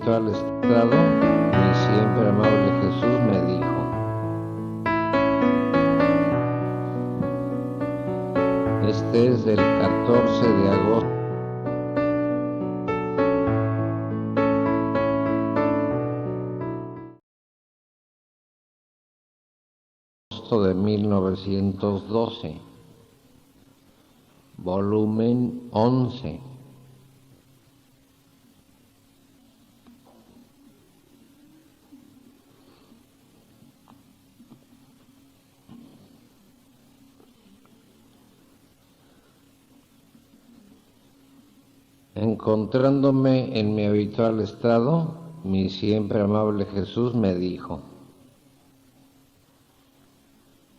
habitual estado, mi siempre amable Jesús me dijo: este es del 14 de agosto de 1912, volumen 11. Encontrándome en mi habitual estado, mi siempre amable Jesús me dijo: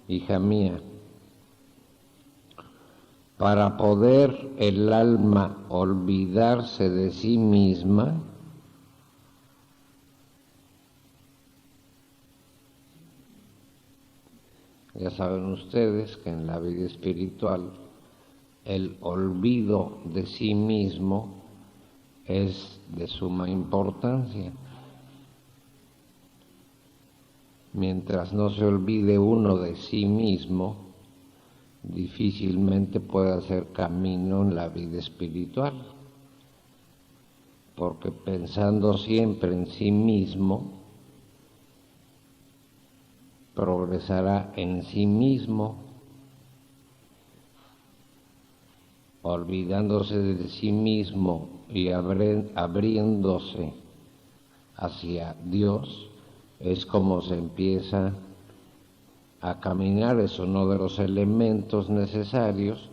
hija mía, para poder el alma olvidarse de sí misma, ya saben ustedes que en la vida espiritual el olvido de sí mismo es de suma importancia. Mientras no se olvide uno de sí mismo, difícilmente puede hacer camino en la vida espiritual, porque pensando siempre en sí mismo, progresará en sí mismo. Olvidándose de sí mismo y abriéndose hacia Dios, es como se empieza a caminar. Es uno de los elementos necesarios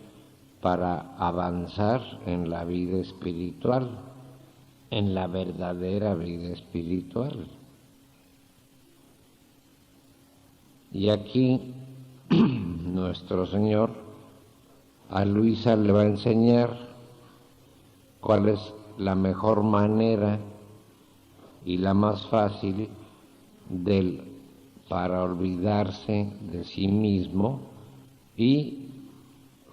para avanzar en la vida espiritual, en la verdadera vida espiritual. Y aquí nuestro Señor a Luisa le va a enseñar cuál es la mejor manera y la más fácil para olvidarse de sí mismo y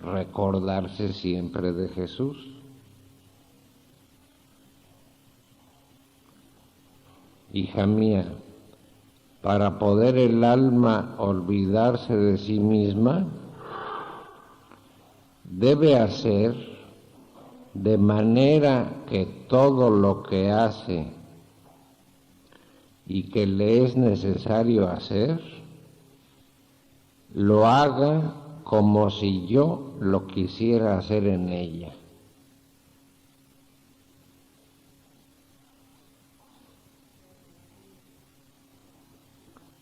recordarse siempre de Jesús. Hija mía, para poder el alma olvidarse de sí misma, debe hacer de manera que todo lo que hace y que le es necesario hacer, lo haga como si yo lo quisiera hacer en ella.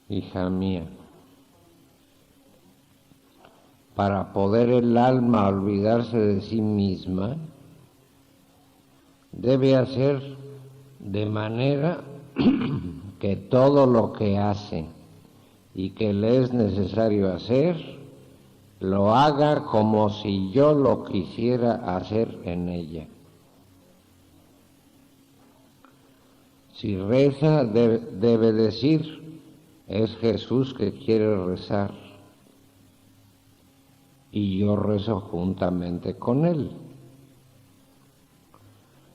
Hija mía, para poder el alma olvidarse de sí misma, debe hacer de manera que todo lo que hace y que le es necesario hacer, lo haga como si yo lo quisiera hacer en ella. Si reza, debe decir: es Jesús que quiere rezar y yo rezo juntamente con él.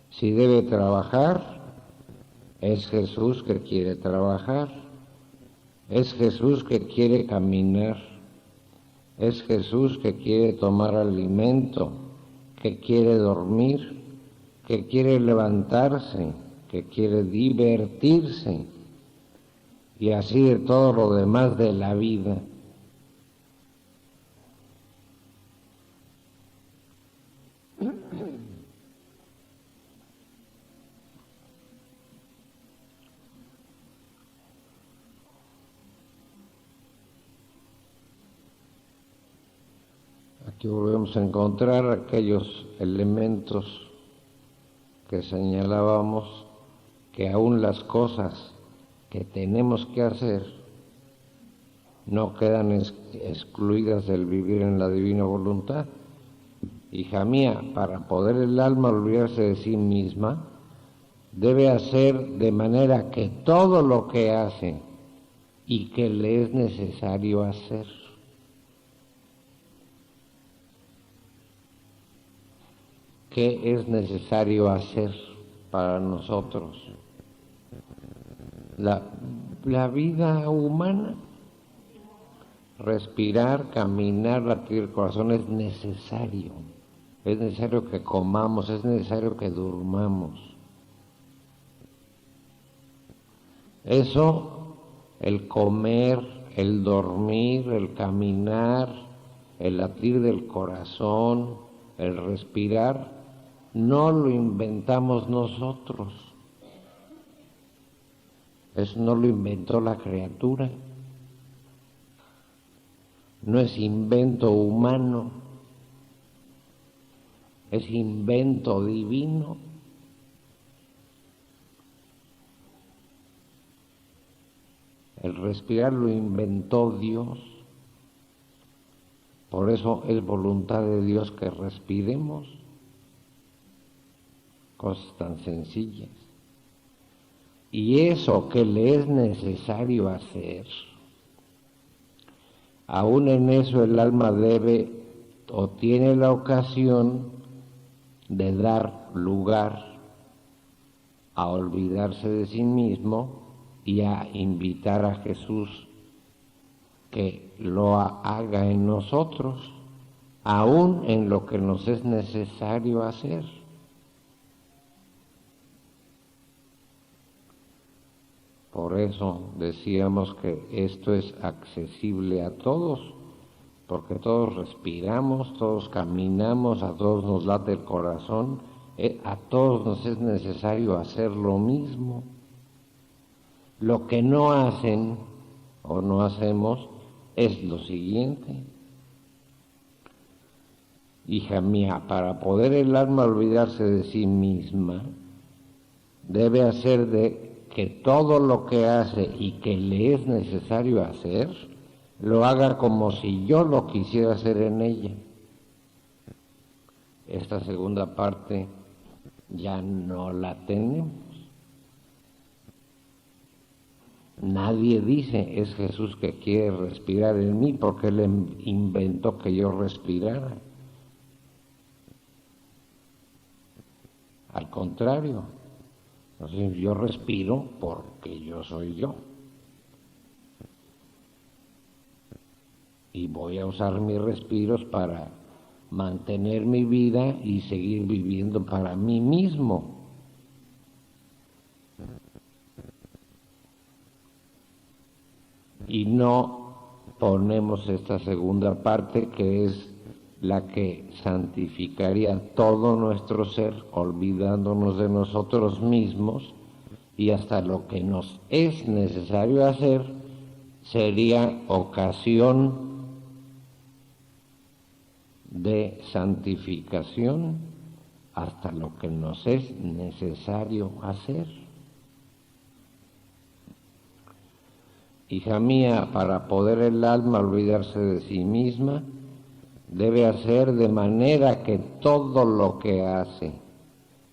Si debe trabajar, es Jesús que quiere trabajar, es Jesús que quiere caminar, es Jesús que quiere tomar alimento, que quiere dormir, que quiere levantarse, que quiere divertirse, y así de todo lo demás de la vida. Aquí volvemos a encontrar aquellos elementos que señalábamos, que aún las cosas que tenemos que hacer no quedan excluidas del vivir en la divina voluntad. Hija mía, para poder el alma olvidarse de sí misma, debe hacer de manera que todo lo que hace y que le es necesario hacer. ¿Qué es necesario hacer para nosotros? la vida humana. Respirar, caminar, latir el corazón es necesario. Es necesario que comamos, es necesario que durmamos. Eso, el comer, el dormir, el caminar, el latir del corazón, el respirar, no lo inventamos nosotros. Eso no lo inventó la criatura. No es invento humano, es invento divino. El respirar lo inventó Dios. Por eso es voluntad de Dios que respiremos. Cosas tan sencillas. Y eso que le es necesario hacer, aún en eso el alma debe o tiene la ocasión de dar lugar a olvidarse de sí mismo y a invitar a Jesús que lo haga en nosotros, aún en lo que nos es necesario hacer. Por eso decíamos que esto es accesible a todos, porque todos respiramos, todos caminamos, a todos nos late el corazón, a todos nos es necesario hacer lo mismo. Lo que no hacen o no hacemos es lo siguiente. Hija mía, para poder el alma olvidarse de sí misma, debe hacer de que todo lo que hace y que le es necesario hacer, lo haga como si yo lo quisiera hacer en ella. Esta segunda parte ya no la tenemos. Nadie dice, es Jesús que quiere respirar en mí porque Él inventó que yo respirara. Al contrario, entonces yo respiro porque yo soy yo. Y voy a usar mis respiros para mantener mi vida y seguir viviendo para mí mismo. Y no ponemos esta segunda parte que es la que santificaría todo nuestro ser, olvidándonos de nosotros mismos, y hasta lo que nos es necesario hacer sería ocasión de santificación, hasta lo que nos es necesario hacer. Hija mía, para poder el alma olvidarse de sí misma, debe hacer de manera que todo lo que hace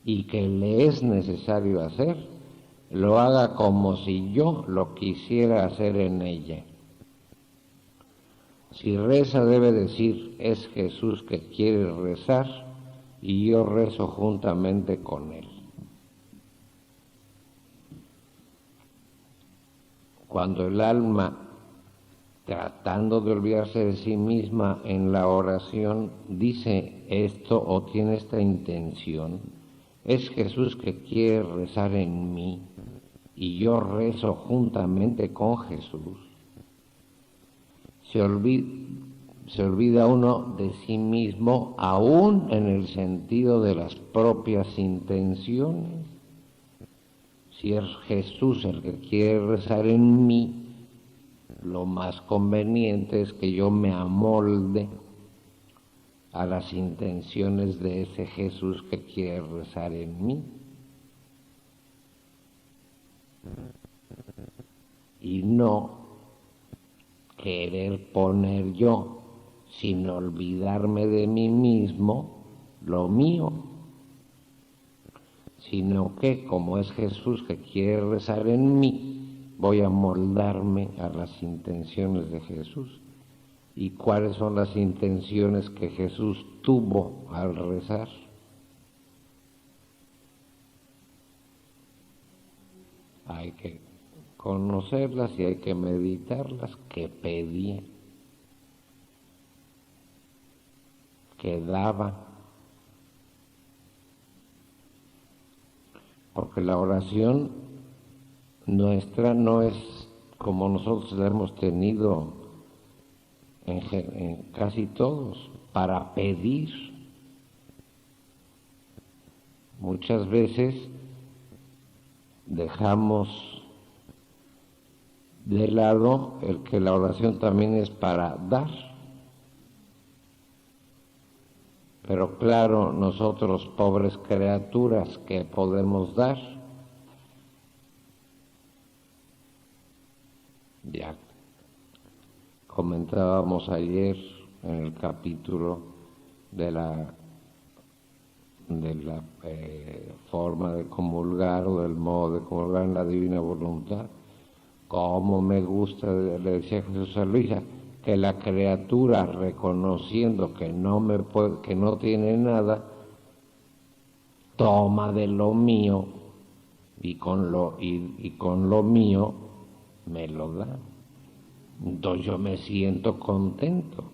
y que le es necesario hacer, lo haga como si yo lo quisiera hacer en ella. Si reza debe decir, es Jesús que quiere rezar y yo rezo juntamente con él. Cuando el alma, tratando de olvidarse de sí misma en la oración, dice esto o tiene esta intención, es Jesús que quiere rezar en mí y yo rezo juntamente con Jesús. Se olvida uno de sí mismo aún en el sentido de las propias intenciones. Si es Jesús el que quiere rezar en mí, lo más conveniente es que yo me amolde a las intenciones de ese Jesús que quiere rezar en mí. Y no querer poner yo, sin olvidarme de mí mismo, lo mío, sino que como es Jesús que quiere rezar en mí, voy a moldarme a las intenciones de Jesús. ¿Y cuáles son las intenciones que Jesús tuvo al rezar? Hay que conocerlas y hay que meditarlas, que pedía, que daba. Porque la oración nuestra no es como nosotros la hemos tenido en casi todos, para pedir. Muchas veces dejamos de lado el que la oración también es para dar. Pero claro, nosotros, pobres criaturas, ¿qué podemos dar? Ya comentábamos ayer en el capítulo de la forma de comulgar o del modo de comulgar en la divina voluntad. Cómo me gusta, le decía Jesús a Luisa, que la criatura, reconociendo que que no tiene nada, toma de lo mío y con lo mío me lo da. Entonces yo me siento contento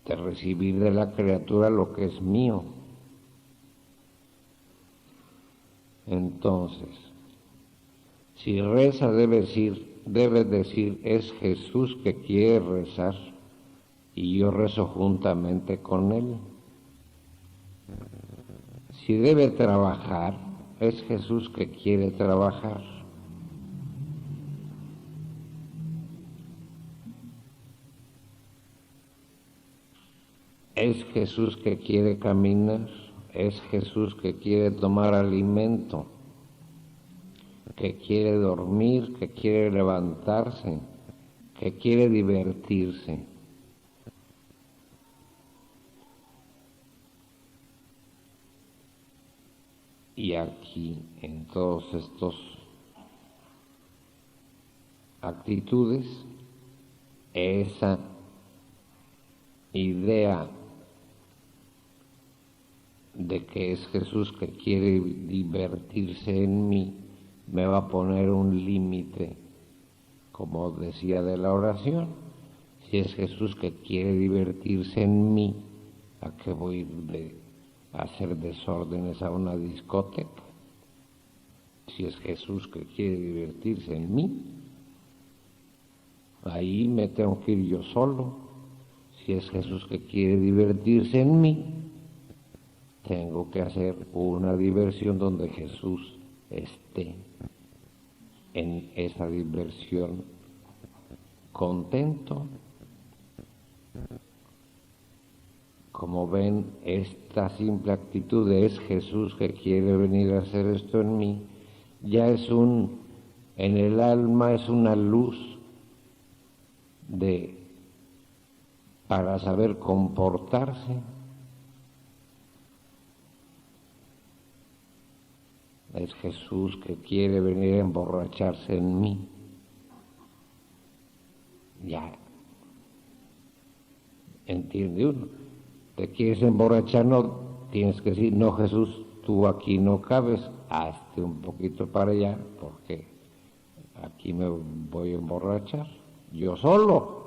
de recibir de la criatura lo que es mío. Entonces, si reza debe decir, es Jesús que quiere rezar y yo rezo juntamente con él. Si debe trabajar, es Jesús que quiere trabajar. Es Jesús que quiere caminar, es Jesús que quiere tomar alimento, que quiere dormir, que quiere levantarse, que quiere divertirse. Y aquí, en todos estos actitudes, esa idea de que es Jesús que quiere divertirse en mí, me va a poner un límite, como decía de la oración. Si es Jesús que quiere divertirse en mí, ¿a qué voy a hacer desórdenes a una discoteca? Si es Jesús que quiere divertirse en mí, ahí me tengo que ir yo solo. Si es Jesús que quiere divertirse en mí, tengo que hacer una diversión donde Jesús esté en esa diversión contento. Como ven, esta simple actitud de es Jesús que quiere venir a hacer esto en mí, ya es en el alma es una luz para saber comportarse. Es Jesús que quiere venir a emborracharse en mí. Ya entiende uno. Te quieres emborrachar, no tienes que decir, no Jesús, tú aquí no cabes, hazte un poquito para allá, porque aquí me voy a emborrachar, yo solo.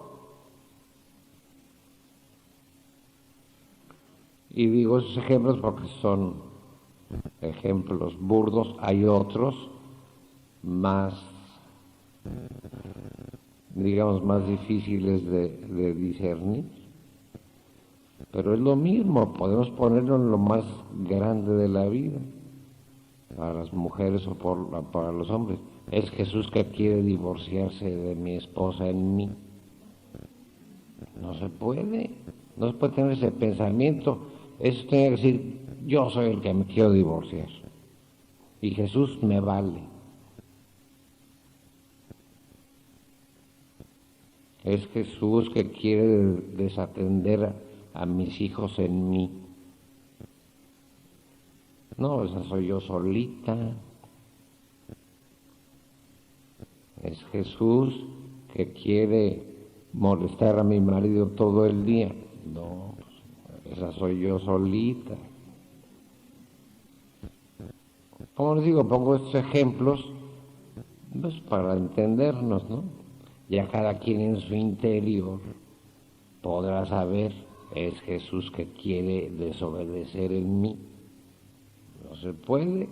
Y digo esos ejemplos porque son ejemplos burdos, hay otros más, digamos, más difíciles de discernir, pero es lo mismo, podemos ponerlo en lo más grande de la vida, para las mujeres o para los hombres. Es Jesús que quiere divorciarse de mi esposa en mí. No se puede tener ese pensamiento. Eso tiene que decir, yo soy el que me quiero divorciar y Jesús me vale. Es Jesús que quiere desatender a mis hijos en mí. No, esa soy yo solita. Es Jesús que quiere molestar a mi marido todo el día. No, esa soy yo solita. Como les digo, pongo estos ejemplos pues, para entendernos, ¿no? Ya cada quien en su interior podrá saber, es Jesús que quiere desobedecer en mí. No se puede.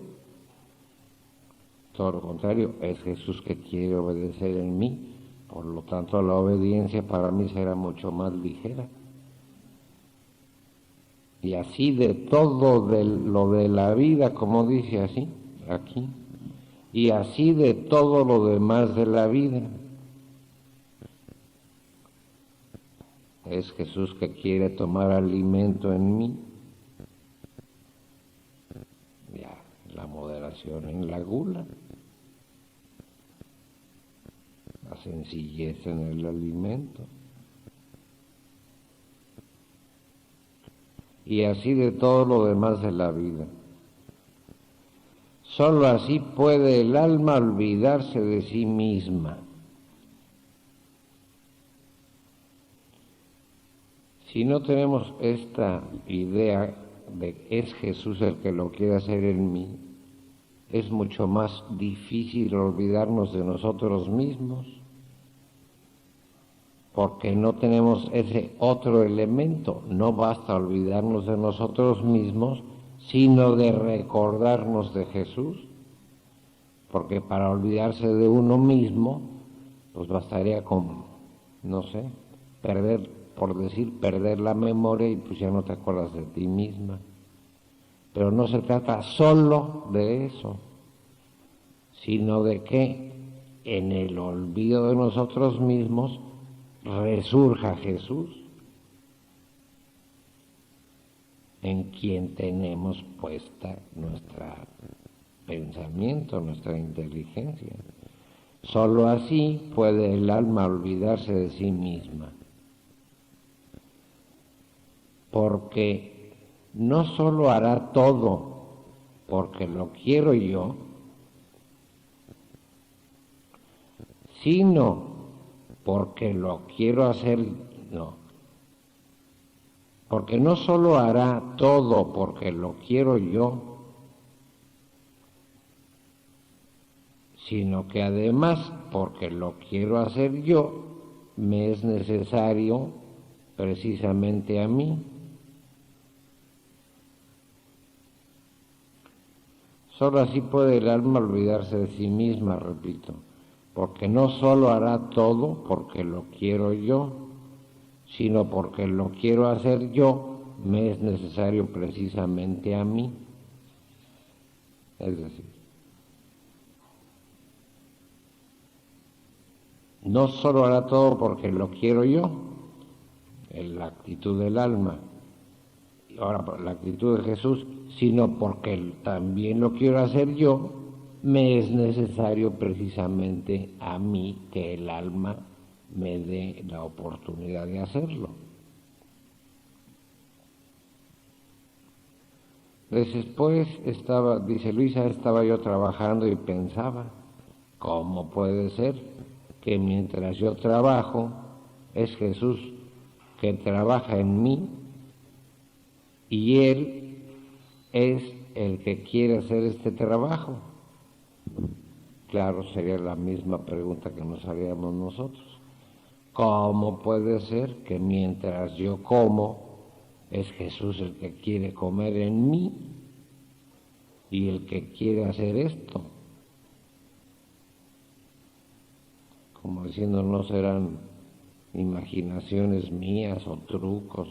Todo lo contrario, es Jesús que quiere obedecer en mí. Por lo tanto, la obediencia para mí será mucho más ligera. Y así de todo lo de la vida, como dice así, aquí, y así de todo lo demás de la vida. Es Jesús que quiere tomar alimento en mí. Ya, la moderación en la gula, la sencillez en el alimento. Y así de todo lo demás de la vida. Solo así puede el alma olvidarse de sí misma. Si no tenemos esta idea de que es Jesús el que lo quiere hacer en mí, es mucho más difícil olvidarnos de nosotros mismos, porque no tenemos ese otro elemento. No basta olvidarnos de nosotros mismos, sino de recordarnos de Jesús, porque para olvidarse de uno mismo, pues bastaría con, no sé, perder la memoria y pues ya no te acuerdas de ti misma. Pero no se trata solo de eso, sino de que en el olvido de nosotros mismos resurja Jesús, en quien tenemos puesta nuestro pensamiento, nuestra inteligencia. Solo así puede el alma olvidarse de sí misma, porque no solo hará todo porque lo quiero yo, sino porque lo quiero hacer, no. Porque no solo hará todo porque lo quiero yo, sino que además, porque lo quiero hacer yo, me es necesario precisamente a mí. Solo así puede el alma olvidarse de sí misma, repito, porque no solo hará todo porque lo quiero yo, sino porque lo quiero hacer yo, me es necesario precisamente a mí. Es decir, no solo hará todo porque lo quiero yo, en la actitud del alma, y ahora por la actitud de Jesús, sino porque también lo quiero hacer yo, me es necesario precisamente a mí que el alma me dé la oportunidad de hacerlo. Después dice Luisa, estaba yo trabajando y pensaba, ¿cómo puede ser que mientras yo trabajo es Jesús que trabaja en mí y Él es el que quiere hacer este trabajo? Claro, sería la misma pregunta que nos haríamos nosotros. ¿Cómo puede ser que mientras yo como es Jesús el que quiere comer en mí y el que quiere hacer esto? Como diciendo, no serán imaginaciones mías o trucos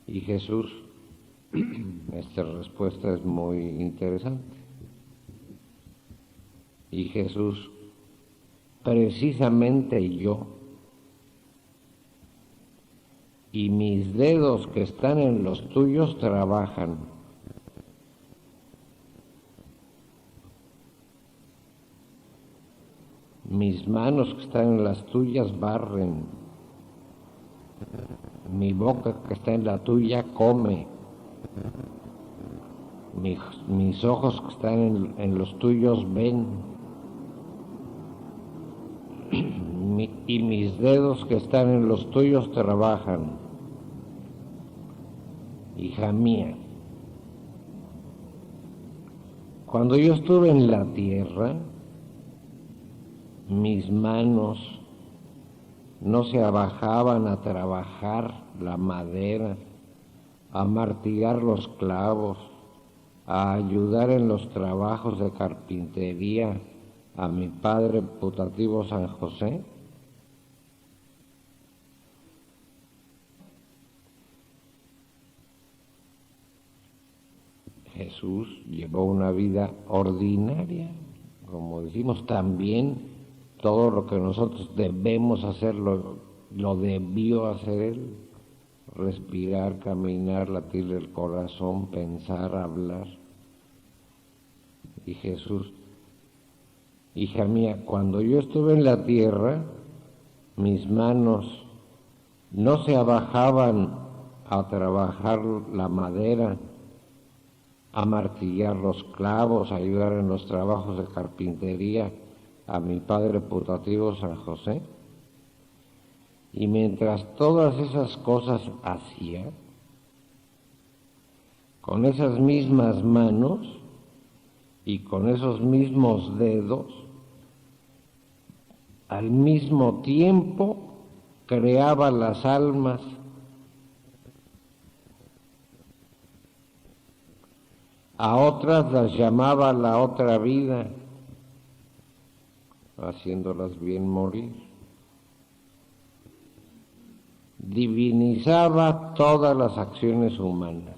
Y Jesús, esta respuesta es muy interesante. Y Jesús, precisamente yo, y mis dedos que están en los tuyos trabajan. Mis manos que están en las tuyas barren. Mi boca que está en la tuya come. Mis ojos que están en los tuyos ven. Y mis dedos que están en los tuyos trabajan. Hija mía, Cuando yo estuve en la tierra, mis manos no se abajaban a trabajar la madera, a martillar los clavos, a ayudar en los trabajos de carpintería a mi padre putativo San José. Jesús llevó una vida ordinaria, como decimos, también todo lo que nosotros debemos hacer lo debió hacer él: respirar, caminar, latir el corazón, pensar, hablar. Y Jesús: hija mía, cuando yo estuve en la tierra, mis manos no se abajaban a trabajar la madera, a martillar los clavos, a ayudar en los trabajos de carpintería a mi padre putativo San José. Y mientras todas esas cosas hacía, con esas mismas manos y con esos mismos dedos, al mismo tiempo creaba las almas. A otras las llamaba la otra vida, haciéndolas bien morir. Divinizaba todas las acciones humanas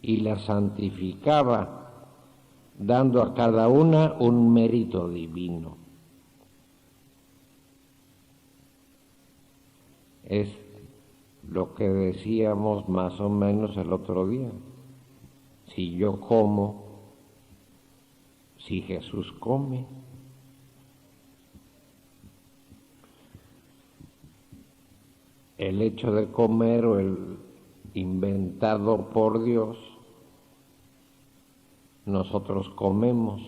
y las santificaba, dando a cada una un mérito divino. Es lo que decíamos más o menos el otro día. Si yo como, si Jesús come. El hecho de comer o el inventado por Dios, nosotros comemos,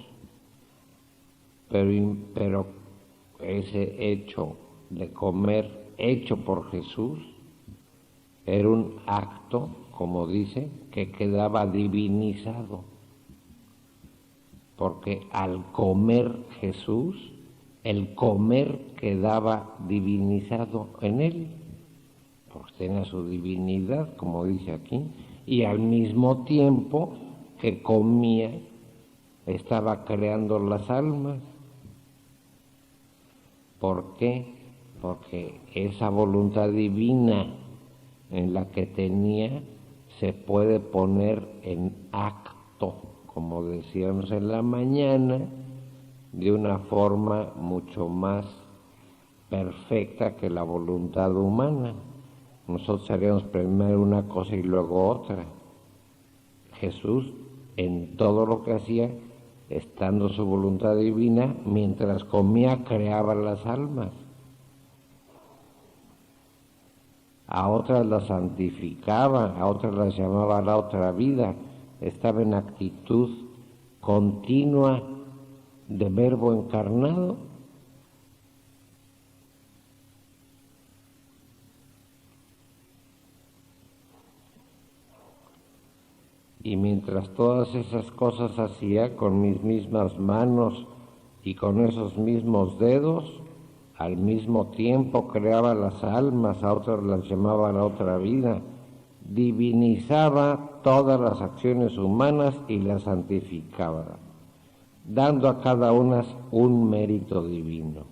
pero ese hecho de comer hecho por Jesús era un acto, como dice, que quedaba divinizado, porque al comer Jesús, el comer quedaba divinizado en él, porque tenía su divinidad, como dice aquí, y al mismo tiempo que comía, estaba creando las almas. ¿Por qué? Porque esa voluntad divina en la que tenía se puede poner en acto, como decíamos en la mañana, de una forma mucho más perfecta que la voluntad humana. Nosotros haríamos primero una cosa y luego otra. Jesús, en todo lo que hacía, estando su voluntad divina, mientras comía creaba las almas. A otras las santificaba, a otras las llamaba la otra vida. Estaba en actitud continua de Verbo encarnado. Y mientras todas esas cosas hacía con mis mismas manos y con esos mismos dedos, al mismo tiempo creaba las almas, a otras las llamaba la otra vida, divinizaba todas las acciones humanas y las santificaba, dando a cada una un mérito divino.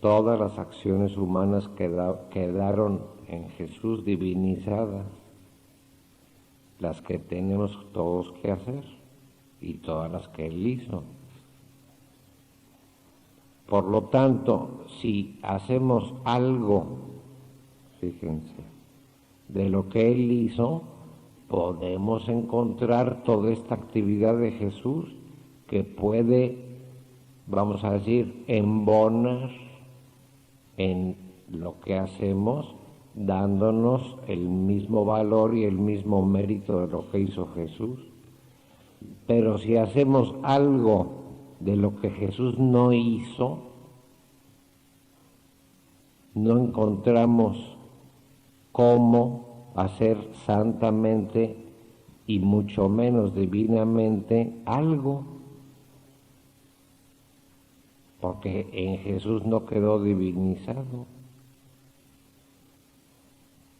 Todas las acciones humanas quedaron en Jesús divinizadas, las que tenemos todos que hacer y todas las que Él hizo. Por lo tanto, si hacemos algo, fíjense, de lo que Él hizo, podemos encontrar toda esta actividad de Jesús que puede, vamos a decir, embonar en lo que hacemos, dándonos el mismo valor y el mismo mérito de lo que hizo Jesús. Pero si hacemos algo de lo que Jesús no hizo, no encontramos cómo hacer santamente y mucho menos divinamente algo, porque en Jesús no quedó divinizado.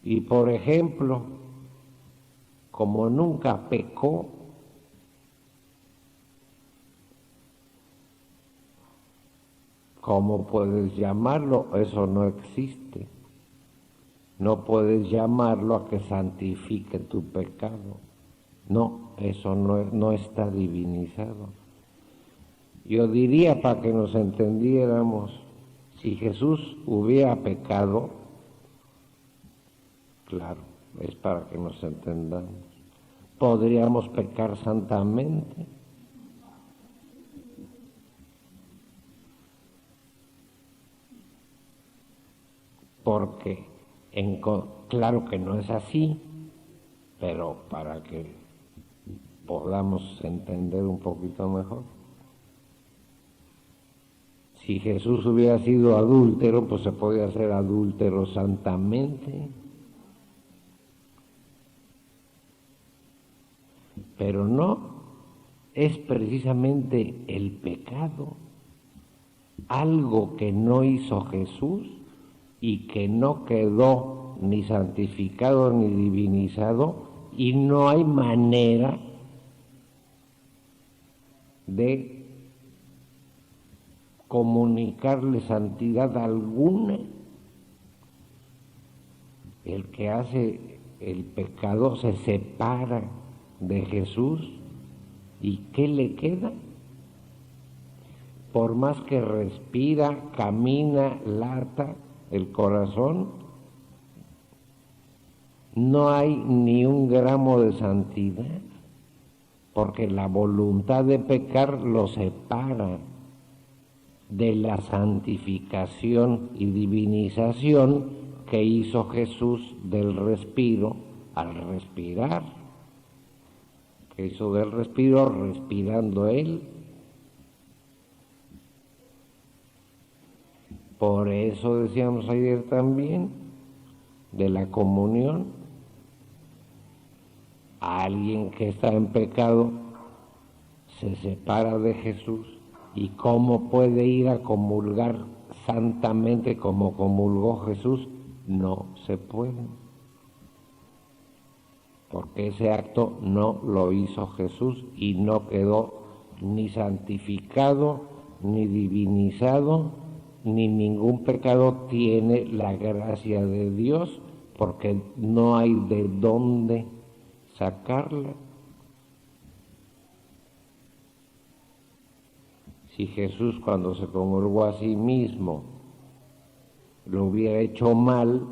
Y por ejemplo, como nunca pecó, ¿cómo puedes llamarlo? Eso no existe. No puedes llamarlo a que santifique tu pecado. No, eso no está divinizado. Yo diría, para que nos entendiéramos, si Jesús hubiera pecado, claro, es para que nos entendamos, podríamos pecar santamente. Porque claro que no es así, pero para que podamos entender un poquito mejor. Si Jesús hubiera sido adúltero, pues se podía ser adúltero santamente. Pero no, es precisamente el pecado, algo que no hizo Jesús y que no quedó ni santificado ni divinizado, y no hay manera de comunicarle santidad alguna. El que hace el pecado se separa de Jesús, ¿y qué le queda? Por más que respira, camina, lata el corazón, no hay ni un gramo de santidad, porque la voluntad de pecar lo separa de la santificación y divinización que hizo Jesús del respiro al respirar, que hizo del respiro respirando Él. Por eso decíamos ayer también de la comunión. Alguien que está en pecado se separa de Jesús, y cómo puede ir a comulgar santamente como comulgó Jesús. No se puede, porque ese acto no lo hizo Jesús y no quedó ni santificado ni divinizado, ni ningún pecado tiene la gracia de Dios, porque no hay de dónde sacarla. Si Jesús, cuando se comulgó a sí mismo, lo hubiera hecho mal,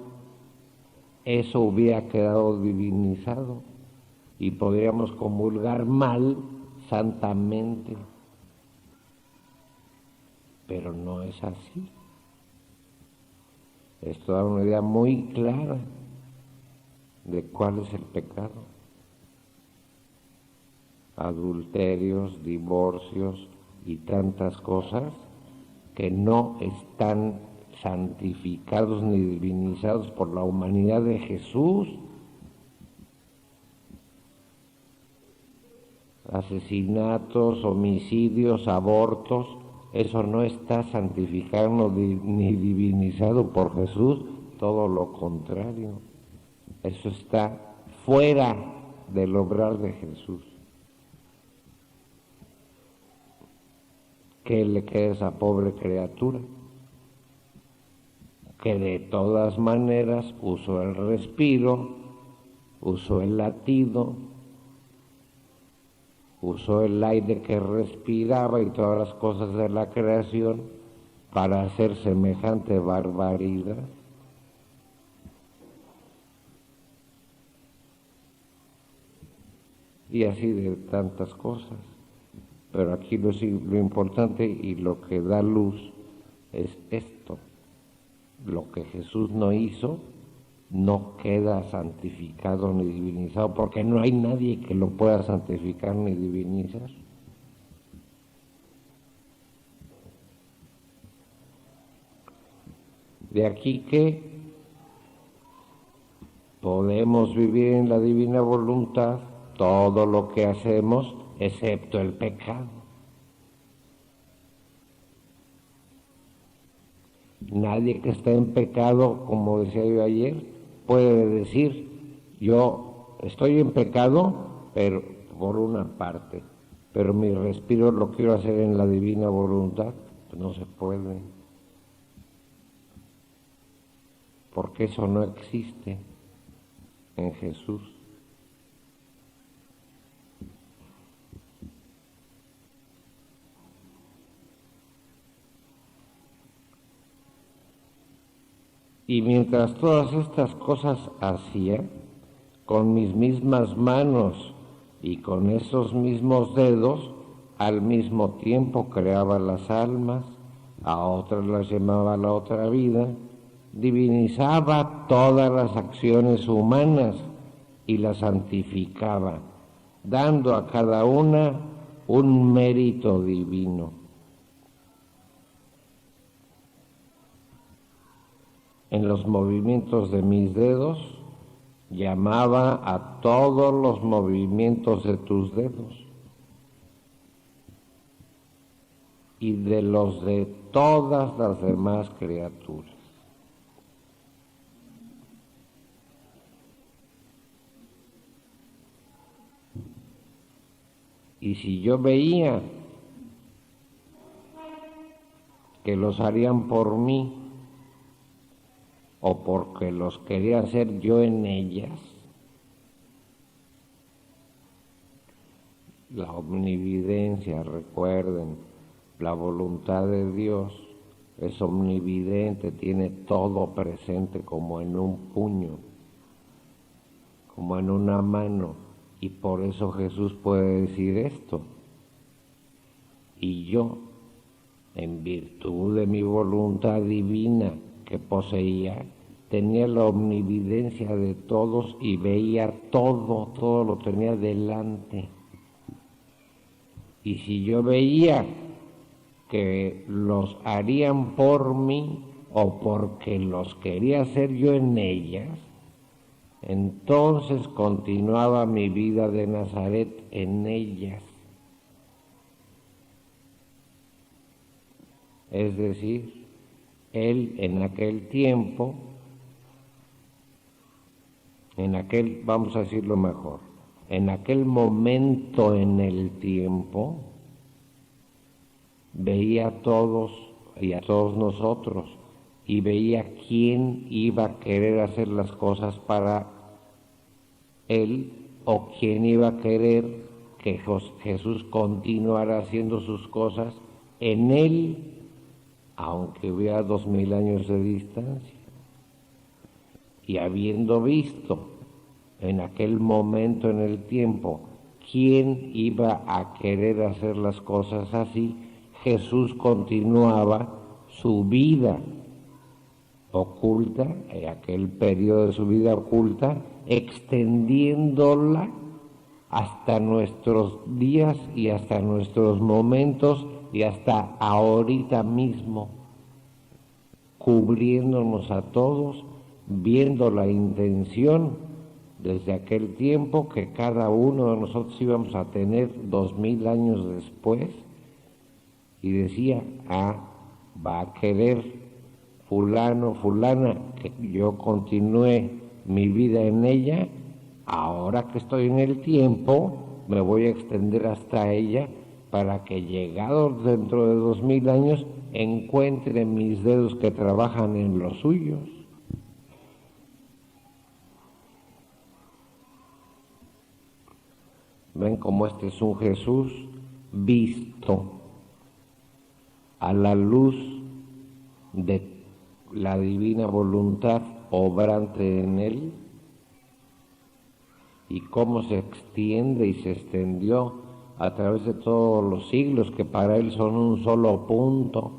eso hubiera quedado divinizado y podríamos comulgar mal santamente, pero no es así. Esto da una idea muy clara de cuál es el pecado. Adulterios, divorcios y tantas cosas que no están santificados ni divinizados por la humanidad de Jesús. Asesinatos, homicidios, abortos, eso no está santificado ni divinizado por Jesús, todo lo contrario. Eso está fuera del obrar de Jesús. ¿Qué le queda a esa pobre criatura? Que de todas maneras usó el respiro, usó el latido, usó el aire que respiraba y todas las cosas de la creación para hacer semejante barbaridad. Y así de tantas cosas. Pero aquí lo importante y lo que da luz es esto. Lo que Jesús no hizo no queda santificado ni divinizado, porque no hay nadie que lo pueda santificar ni divinizar. De aquí que podemos vivir en la divina voluntad todo lo que hacemos, excepto el pecado. Nadie que está en pecado, como decía yo ayer, puede decir, yo estoy en pecado, pero por una parte, pero mi respiro lo quiero hacer en la divina voluntad. Pues no se puede, porque eso no existe en Jesús. Y mientras todas estas cosas hacía, con mis mismas manos y con esos mismos dedos, al mismo tiempo creaba las almas, a otras las llamaba a la otra vida, divinizaba todas las acciones humanas y las santificaba, dando a cada una un mérito divino. En los movimientos de mis dedos, llamaba a todos los movimientos de tus dedos y de los de todas las demás criaturas. Y si yo veía que los harían por mí, o porque los quería hacer yo en ellas, la omnividencia, recuerden, la voluntad de Dios es omnividente, tiene todo presente como en un puño, como en una mano, y por eso Jesús puede decir esto. Y yo, en virtud de mi voluntad divina que poseía, tenía la omnividencia de todos y veía todo lo tenía delante. Y si yo veía que los harían por mí o porque los quería hacer yo en ellas, entonces continuaba mi vida de Nazaret en ellas. Es decir, él en aquel tiempo, vamos a decirlo mejor, en aquel momento en el tiempo, veía a todos y a todos nosotros y veía quién iba a querer hacer las cosas para él o quién iba a querer que Jesús continuara haciendo sus cosas en él, aunque hubiera 2000 años de distancia. Y habiendo visto en aquel momento en el tiempo quién iba a querer hacer las cosas así, Jesús continuaba su vida oculta, en aquel periodo de su vida oculta, extendiéndola hasta nuestros días y hasta nuestros momentos y hasta ahorita mismo, cubriéndonos a todos, viendo la intención desde aquel tiempo que cada uno de nosotros íbamos a tener 2000 años después, y decía, va a querer fulano, fulana, que yo continúe mi vida en ella. Ahora que estoy en el tiempo, me voy a extender hasta ella para que llegados dentro de 2000 años encuentre mis dedos que trabajan en los suyos. Ven cómo este es un Jesús visto a la luz de la divina voluntad obrante en él, y cómo se extiende y se extendió a través de todos los siglos, que para él son un solo punto,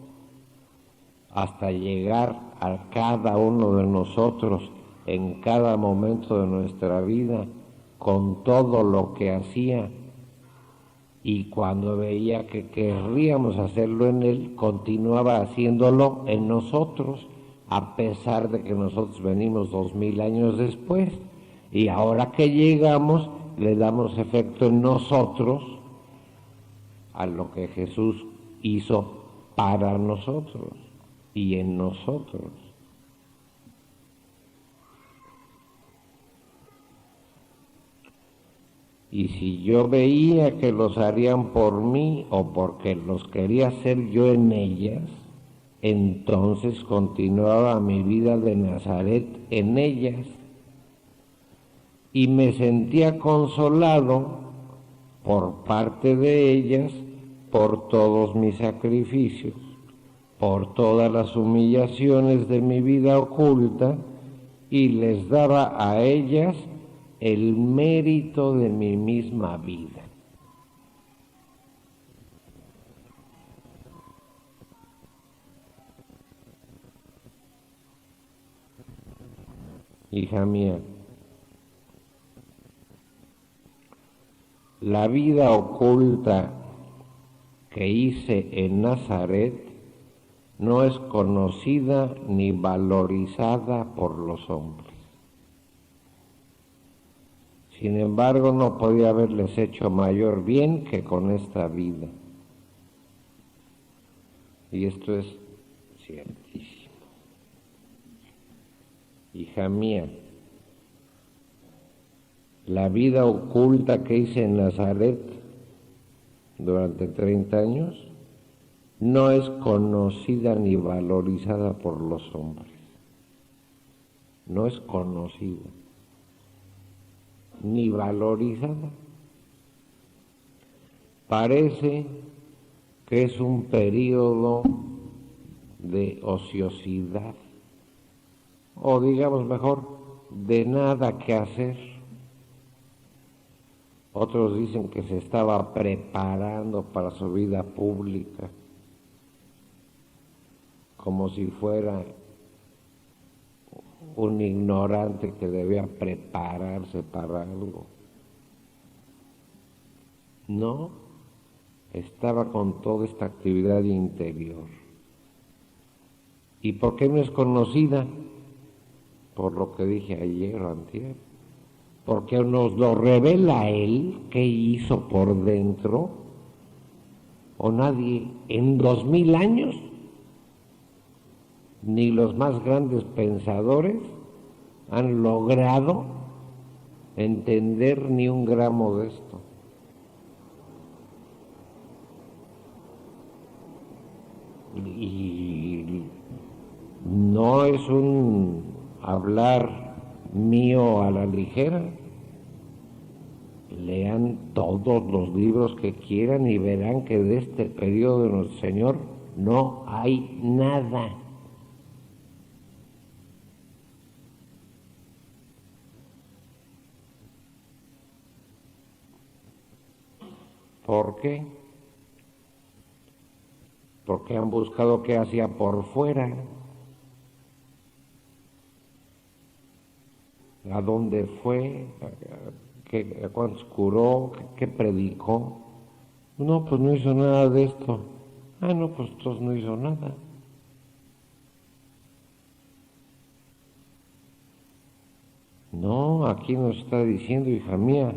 hasta llegar a cada uno de nosotros en cada momento de nuestra vida, con todo lo que hacía, y cuando veía que querríamos hacerlo en él, continuaba haciéndolo en nosotros, a pesar de que nosotros venimos 2000 años después, Y ahora que llegamos, le damos efecto en nosotros a lo que Jesús hizo para nosotros y en nosotros. Y si yo veía que los harían por mí o porque los quería hacer yo en ellas, entonces continuaba mi vida de Nazaret en ellas y me sentía consolado por parte de ellas por todos mis sacrificios, por todas las humillaciones de mi vida oculta, y les daba a ellas el mérito de mi misma vida. Hija mía, la vida oculta que hice en Nazaret no es conocida ni valorizada por los hombres. Sin embargo, no podía haberles hecho mayor bien que con esta vida. Y esto es ciertísimo. Hija mía, la vida oculta que hice en Nazaret durante 30 años no es conocida ni valorizada por los hombres. No es conocida ni valorizada. Parece que es un periodo de ociosidad, o digamos mejor, de nada que hacer. Otros dicen que se estaba preparando para su vida pública, como si fuera un ignorante que debía prepararse para algo. No, estaba con toda esta actividad interior. ¿Y por qué no es conocida? Por lo que dije ayer o antier. Porque nos lo revela Él, qué hizo por dentro, o nadie en 2000 años, ni los más grandes pensadores han logrado entender ni un gramo de esto. Y no es un hablar mío a la ligera. Lean todos los libros que quieran y verán que de este periodo de nuestro Señor no hay nada. ¿Por qué? Porque han buscado qué hacía por fuera, a dónde fue, a cuántos curó, qué predicó. No, pues no hizo nada de esto. Ah, no, pues entonces no hizo nada. No, aquí nos está diciendo, hija mía,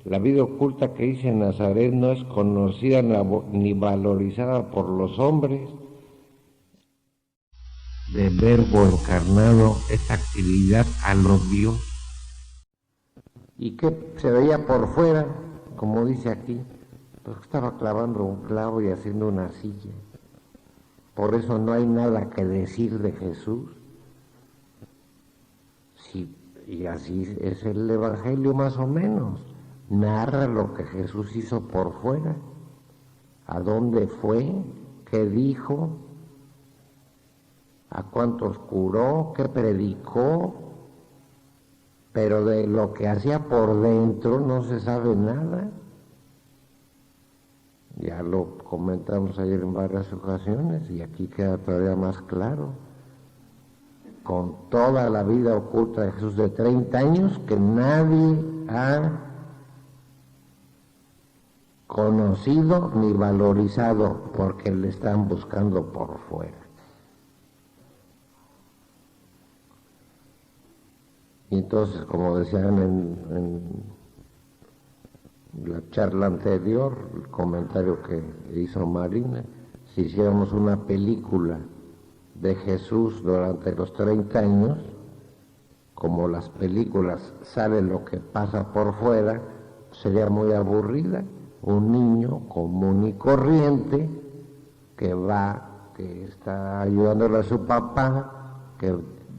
la vida oculta que hice en Nazaret no es conocida ni valorizada por los hombres. De Verbo encarnado, esta actividad a los Dios. ¿Y qué se veía por fuera? Como dice aquí, pues estaba clavando un clavo y haciendo una silla. Por eso no hay nada que decir de Jesús. Sí, y así es el Evangelio más o menos. Narra lo que Jesús hizo por fuera. ¿A dónde fue? ¿Qué dijo? ¿A cuántos curó? ¿Qué predicó? Pero de lo que hacía por dentro no se sabe nada. Ya lo comentamos ayer en varias ocasiones y aquí queda todavía más claro. Con toda la vida oculta de Jesús de 30 años que nadie ha conocido ni valorizado porque le están buscando por fuera. Y entonces, como decían en la charla anterior, el comentario que hizo Marina, si hiciéramos una película de Jesús durante los 30 años, como las películas sale lo que pasa por fuera, sería muy aburrida. Un niño común y corriente que está ayudándole a su papá, que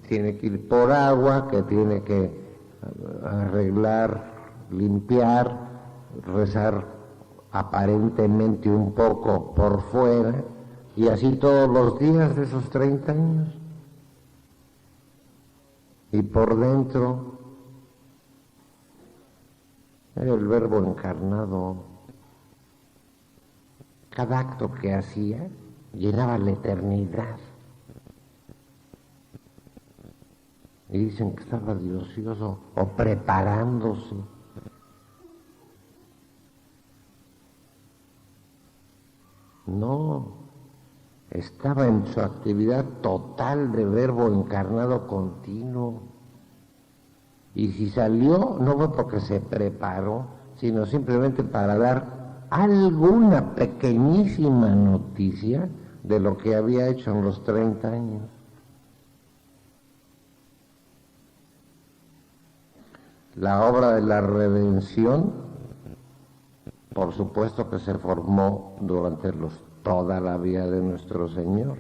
tiene que ir por agua, que tiene que arreglar, limpiar, rezar aparentemente un poco por fuera, y así todos los días de esos 30 años. Y por dentro era el Verbo encarnado. Cada acto que hacía llenaba la eternidad. Y dicen que estaba de ocioso o preparándose. No, estaba en su actividad total de Verbo encarnado continuo. Y si salió, no fue porque se preparó, sino simplemente para dar alguna pequeñísima noticia de lo que había hecho en los 30 años. La obra de la redención, por supuesto que se formó durante toda la vida de nuestro Señor,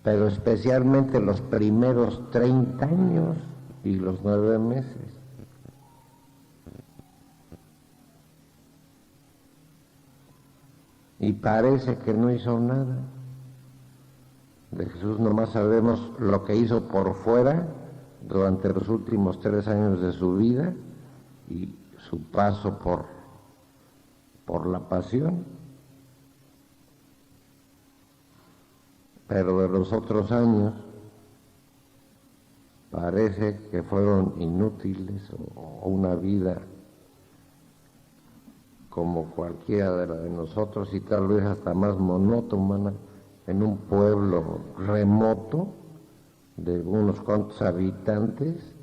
pero especialmente los primeros 30 años y los 9 meses. Y parece que no hizo nada. De Jesús nomás sabemos lo que hizo por fuera durante los últimos 3 años de su vida y su paso por la pasión. Pero de los otros años parece que fueron inútiles o una vida como cualquiera de la de nosotros y tal vez hasta más monótona en un pueblo remoto de unos cuantos habitantes,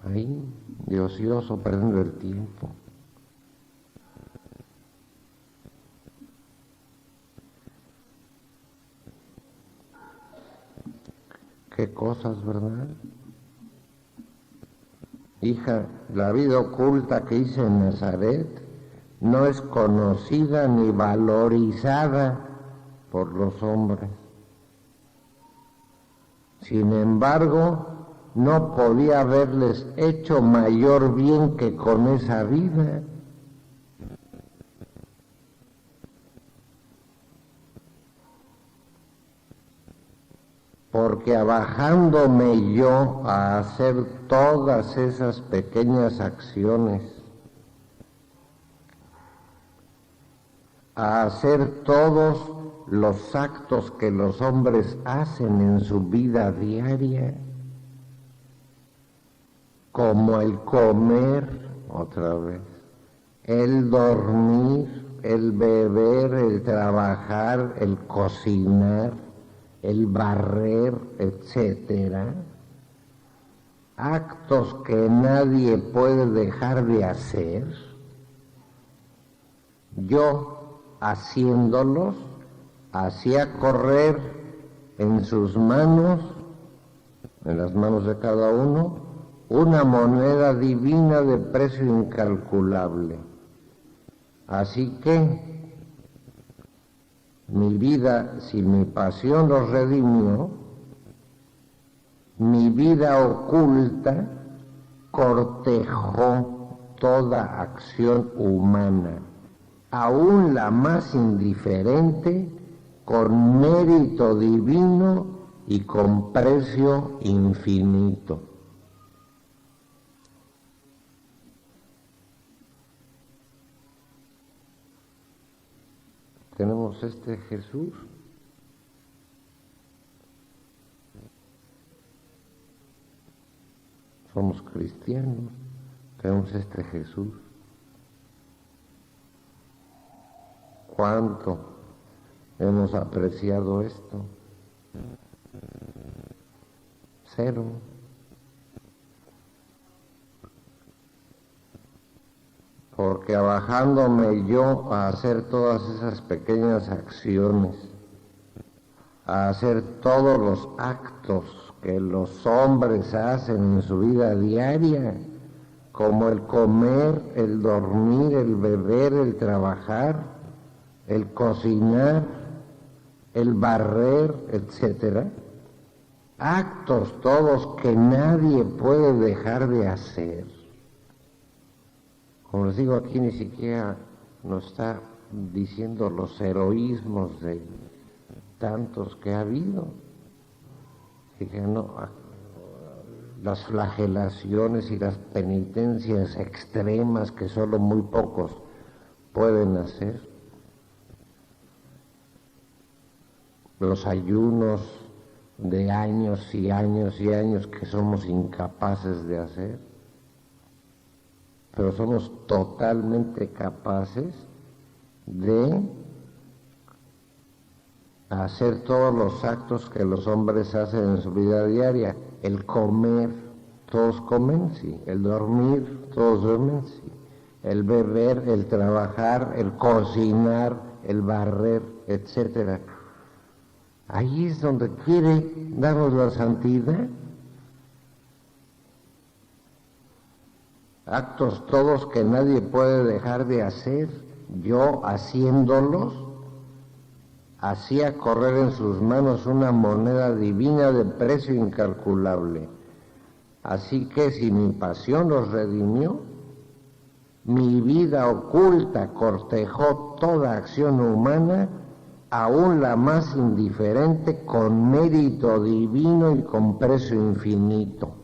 ahí de ocioso perdiendo el tiempo. Qué cosas, ¿verdad? Hija, la vida oculta que hice en Nazaret no es conocida ni valorizada por los hombres. Sin embargo, no podía haberles hecho mayor bien que con esa vida. Porque abajándome yo a hacer todas esas pequeñas acciones, a hacer todos los actos que los hombres hacen en su vida diaria, como el comer, otra vez, el dormir, el beber, el trabajar, el cocinar, el barrer, etcétera, actos que nadie puede dejar de hacer, yo haciéndolos, hacía correr en sus manos, en las manos de cada uno, una moneda divina de precio incalculable. Así que mi vida, si mi pasión los redimió, mi vida oculta cortejó toda acción humana, aún la más indiferente, con mérito divino y con precio infinito. Tenemos este Jesús. Somos cristianos, tenemos este Jesús. ¿Cuánto hemos apreciado esto? Cero. porque bajándome yo a hacer todas esas pequeñas acciones, a hacer todos los actos que los hombres hacen en su vida diaria, como el comer, el dormir, el beber, el trabajar, el cocinar, el barrer, etcétera, actos todos que nadie puede dejar de hacer. Como les digo, aquí ni siquiera nos está diciendo los heroísmos de tantos que ha habido. Dije, no, las flagelaciones y las penitencias extremas que solo muy pocos pueden hacer, los ayunos de años y años y años que somos incapaces de hacer, pero somos totalmente capaces de hacer todos los actos que los hombres hacen en su vida diaria. El comer, todos comen, sí. El dormir, todos duermen, sí. El beber, el trabajar, el cocinar, el barrer, etcétera. Ahí es donde quiere darnos la santidad. Actos todos que nadie puede dejar de hacer, yo haciéndolos, hacía correr en sus manos una moneda divina de precio incalculable. Así que si mi pasión los redimió, mi vida oculta cortejó toda acción humana, aún la más indiferente, con mérito divino y con precio infinito.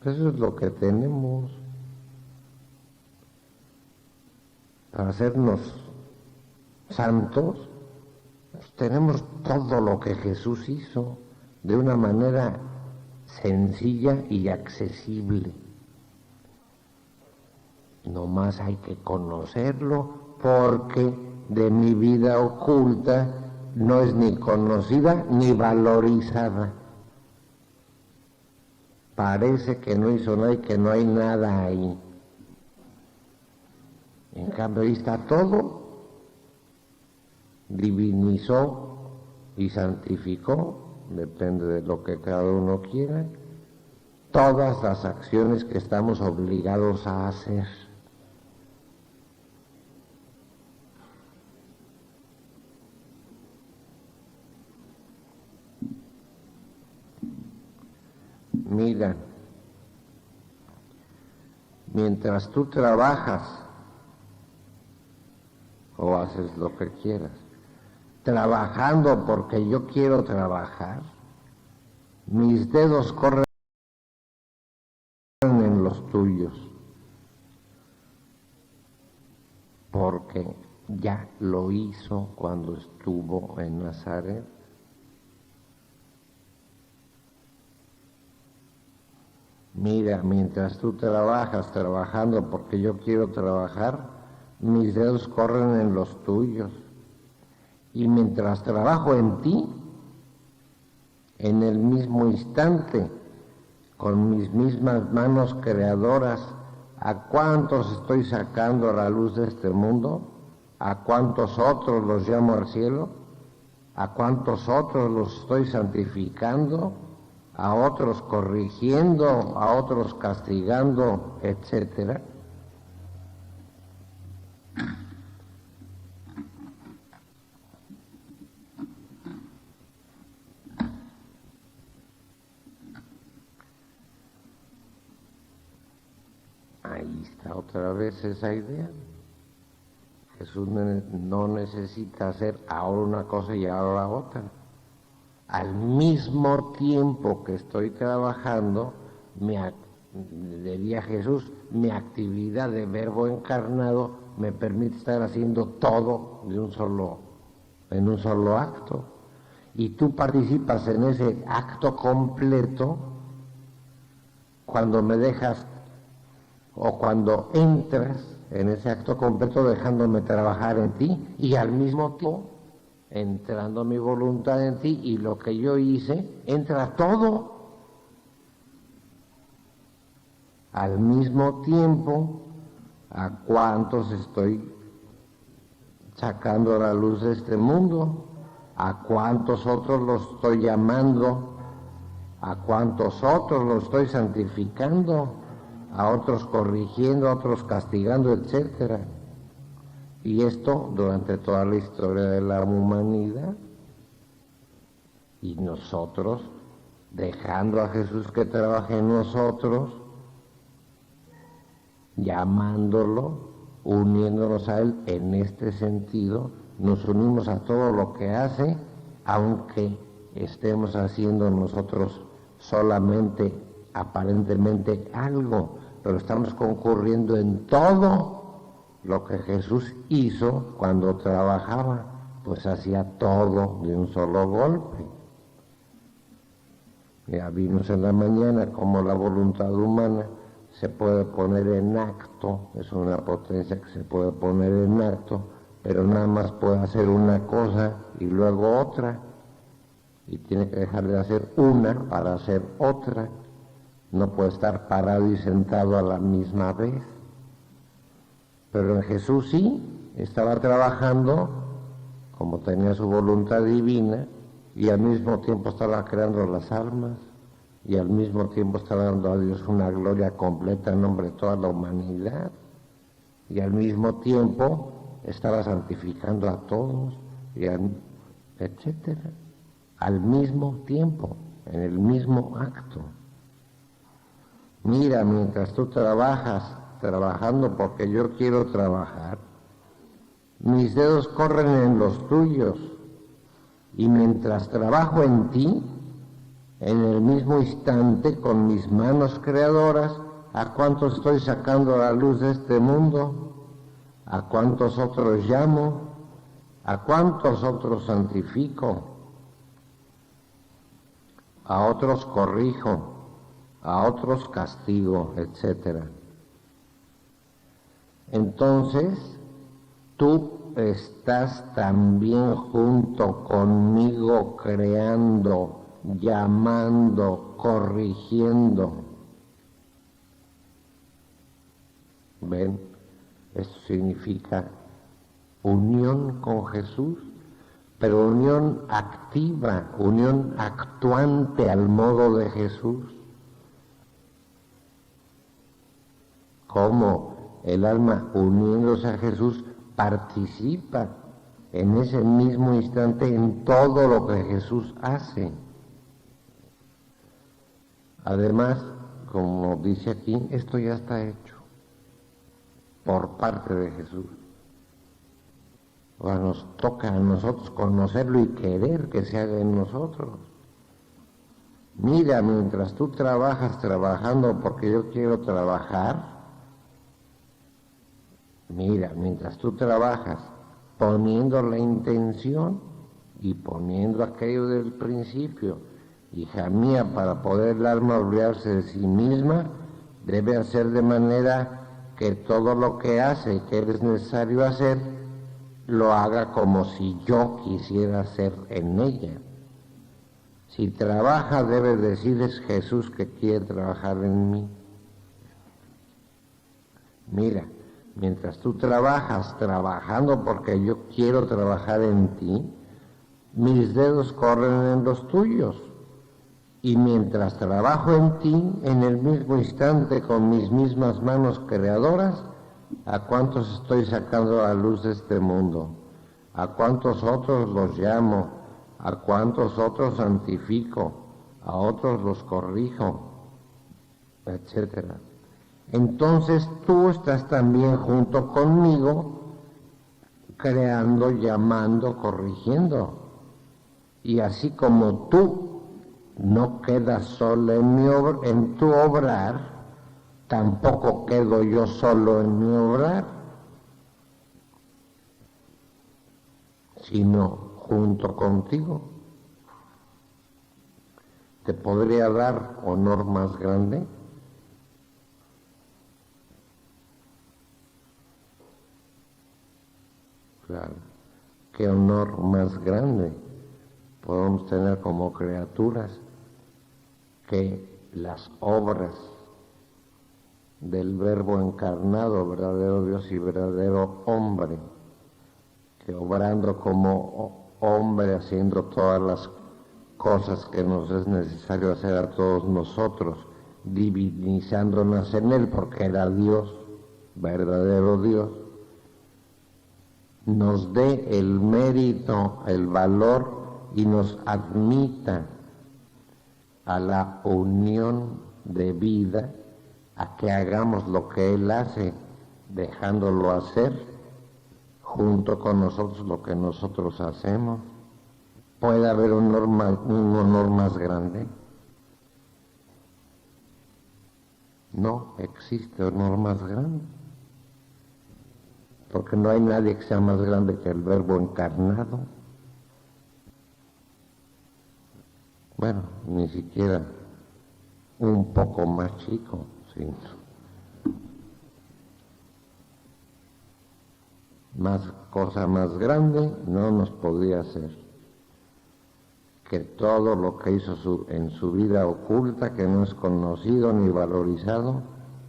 Eso es lo que tenemos para hacernos santos. Pues tenemos todo lo que Jesús hizo de una manera sencilla y accesible. No más hay que conocerlo, porque de mi vida oculta no es ni conocida ni valorizada. Parece que no hizo nada y que no hay nada ahí. En cambio, ahí está todo. Divinizó y santificó, depende de lo que cada uno quiera, todas las acciones que estamos obligados a hacer. Mira, mientras tú trabajas o haces lo que quieras, trabajando porque yo quiero trabajar, mis dedos corren en los tuyos, porque ya lo hizo cuando estuvo en Nazaret. Mira, mientras tú trabajas, trabajando porque yo quiero trabajar, mis dedos corren en los tuyos. Y mientras trabajo en ti, en el mismo instante, con mis mismas manos creadoras, ¿a cuántos estoy sacando a la luz de este mundo? ¿A cuántos otros los llamo al cielo? ¿A cuántos otros los estoy santificando? ¿A otros corrigiendo? ¿A otros castigando? Etcétera. Ahí está otra vez esa idea. Jesús no necesita hacer ahora una cosa y ahora la otra. Al mismo tiempo que estoy trabajando, diría Jesús, mi actividad de verbo encarnado me permite estar haciendo todo en un solo acto. Y tú participas en ese acto completo cuando me dejas, o cuando entras en ese acto completo dejándome trabajar en ti, y al mismo tiempo entrando mi voluntad en ti, y lo que yo hice entra todo Al mismo tiempo, ¿a cuántos estoy sacando a la luz de este mundo? ¿A cuántos otros los estoy llamando? ¿A cuántos otros los estoy santificando? ¿A otros corrigiendo, a otros castigando, etcétera? Y esto durante toda la historia de la humanidad. Y nosotros, dejando a Jesús que trabaje en nosotros, llamándolo, uniéndonos a Él en este sentido, nos unimos a todo lo que hace, aunque estemos haciendo nosotros solamente, aparentemente, algo, pero estamos concurriendo en todo lo que Jesús hizo cuando trabajaba, pues hacía todo de un solo golpe. Ya vimos en la mañana cómo la voluntad humana se puede poner en acto, es una potencia que se puede poner en acto, pero nada más puede hacer una cosa y luego otra, y tiene que dejar de hacer una para hacer otra, no puede estar parado y sentado a la misma vez. Pero en Jesús sí, estaba trabajando como tenía su voluntad divina y al mismo tiempo estaba creando las almas y al mismo tiempo estaba dando a Dios una gloria completa en nombre de toda la humanidad y al mismo tiempo estaba santificando a todos, etcétera, al mismo tiempo, en el mismo acto. Mira, mientras tú trabajas, trabajando porque yo quiero trabajar, mis dedos corren en los tuyos, y mientras trabajo en ti, en el mismo instante, con mis manos creadoras, ¿a cuántos estoy sacando a la luz de este mundo? ¿A cuántos otros llamo? ¿A cuántos otros santifico? A otros corrijo, a otros castigo, etcétera. Entonces, tú estás también junto conmigo creando, llamando, corrigiendo. ¿Ven? Esto significa unión con Jesús, pero unión activa, unión actuante al modo de Jesús. Como el alma, uniéndose a Jesús, participa en ese mismo instante en todo lo que Jesús hace. Además, como dice aquí, esto ya está hecho por parte de Jesús. Ahora nos toca a nosotros conocerlo y querer que se haga en nosotros. Mira, mientras tú trabajas trabajando porque yo quiero trabajar, mira, mientras tú trabajas poniendo la intención y poniendo aquello del principio, hija mía, para poder el alma olvidarse de sí misma, debe hacer de manera que todo lo que hace, que es necesario hacer, lo haga como si yo quisiera hacer en ella. Si trabaja, debe decir, es Jesús que quiere trabajar en mí. Mira, mientras tú trabajas, trabajando porque yo quiero trabajar en ti, mis dedos corren en los tuyos. Y mientras trabajo en ti, en el mismo instante, con mis mismas manos creadoras, ¿a cuántos estoy sacando a la luz de este mundo? ¿A cuántos otros los llamo? ¿A cuántos otros santifico? ¿A otros los corrijo? Etcétera. Entonces tú estás también junto conmigo, creando, llamando, corrigiendo. Y así como tú no quedas solo en tu obrar, tampoco quedo yo solo en mi obrar, sino junto contigo. ¿Te podría dar honor más grande? Claro, qué honor más grande podemos tener como criaturas que las obras del Verbo encarnado, verdadero Dios y verdadero hombre, que obrando como hombre, haciendo todas las cosas que nos es necesario hacer a todos nosotros, divinizándonos en Él, porque era Dios, verdadero Dios, nos dé el mérito, el valor y nos admita a la unión de vida, a que hagamos lo que Él hace, dejándolo hacer junto con nosotros lo que nosotros hacemos. ¿Puede haber un honor más grande? No existe honor más grande, porque no hay nadie que sea más grande que el Verbo encarnado. Bueno, ni siquiera un poco más chico, sí. Más cosa más grande no nos podría hacer que todo lo que hizo en su vida oculta, que no es conocido ni valorizado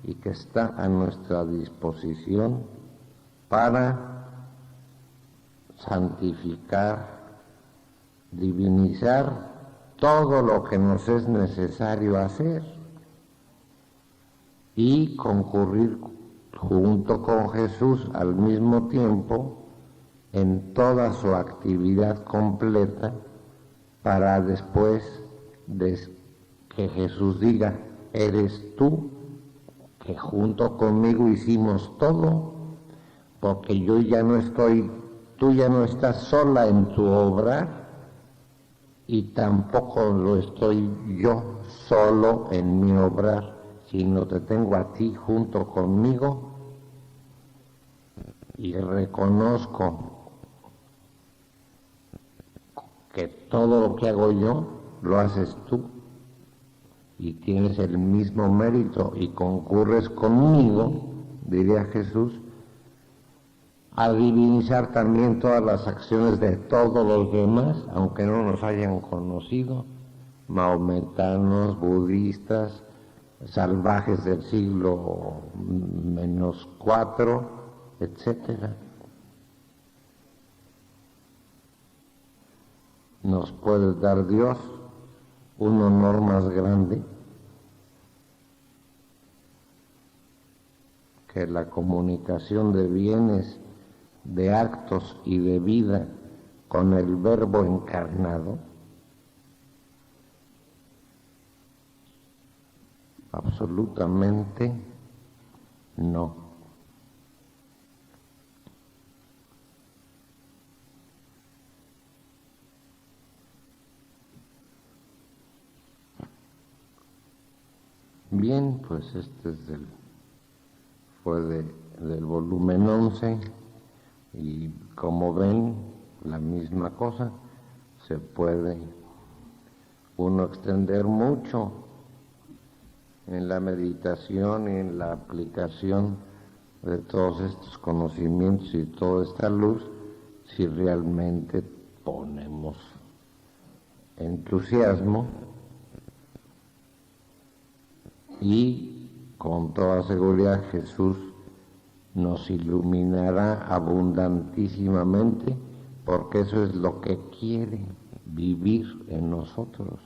y que está a nuestra disposición para santificar, divinizar todo lo que nos es necesario hacer y concurrir junto con Jesús al mismo tiempo en toda su actividad completa, para después de que Jesús diga: eres tú, que junto conmigo hicimos todo, porque yo ya no estoy, tú ya no estás sola en tu obrar, y tampoco lo estoy yo solo en mi obrar, sino te tengo a ti junto conmigo, y reconozco que todo lo que hago yo lo haces tú, y tienes el mismo mérito y concurres conmigo, diría Jesús, a divinizar también todas las acciones de todos los demás, aunque no nos hayan conocido, mahometanos, budistas, salvajes del siglo -4, etcétera. ¿Nos puede dar Dios un honor más grande que la comunicación de bienes, de actos y de vida con el Verbo encarnado? Absolutamente no. Bien, pues este es fue del volumen 11, y como ven, la misma cosa, se puede uno extender mucho en la meditación y en la aplicación de todos estos conocimientos y toda esta luz, si realmente ponemos entusiasmo, y con toda seguridad Jesús nos iluminará abundantísimamente, porque eso es lo que quiere, vivir en nosotros.